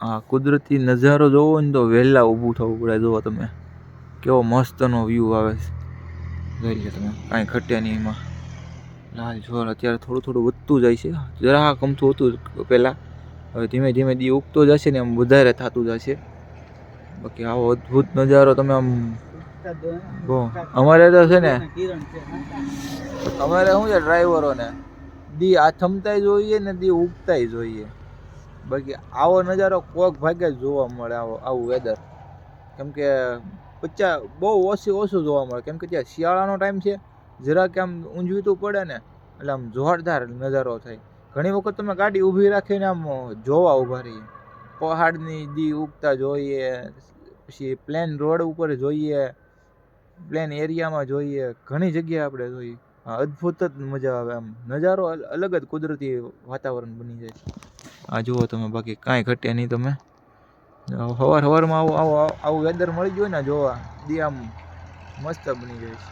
આ કુદરતી નજારો જોવો ને તો વહેલા ઊભું થવું પડે. જુઓ તમે કેવો મસ્તનો વ્યૂ આવે છે. જોઈ લો તમે, કાંઈ ઘટે નહીં એમાં. લાલ જોર અત્યારે થોડું થોડું વધતું જાય છે. જરા કમથું હતું પહેલાં, હવે ધીમે ધીમે દી ઉગતો જશે ને આમ વધારે થતું જશે. બાકી આવો અદ્ભુત નજારો તમે આમ અમારે તો છે ને, અમારે શું છે ડ્રાઈવરોને દી આથમતાય જોઈએ ને દી ઉગતાય જોઈએ. બાકી આવો નજારો કોક ભાગે જ જોવા મળે, આવું વેધર. કેમ કે બહુ ઓછું જોવા મળે. કેમ કે ત્યાં શિયાળાનો ટાઈમ છે, જરાક આમ ઊંઝવીતું પડે ને એટલે આમ જોરદાર નજારો થાય. ઘણી વખત તમે ગાડી ઊભી રાખીને આમ જોવા ઊભા રહીએ. પહાડની દી ઉગતા જોઈએ, પછી પ્લેન રોડ ઉપર જોઈએ, પ્લેન એરિયામાં જોઈએ, ઘણી જગ્યાએ આપણે જોઈએ. અદ્ભુત જ મજા આવે. આમ નજારો અલગ જ કુદરતી વાતાવરણ બની જાય. આ જુઓ તમે, બાકી કાંઈ ઘટે નહીં. તમે સવારમાં આવું વેધર મળી ગયું ને જોવા, દી આમ મસ્ત બની જાય છે.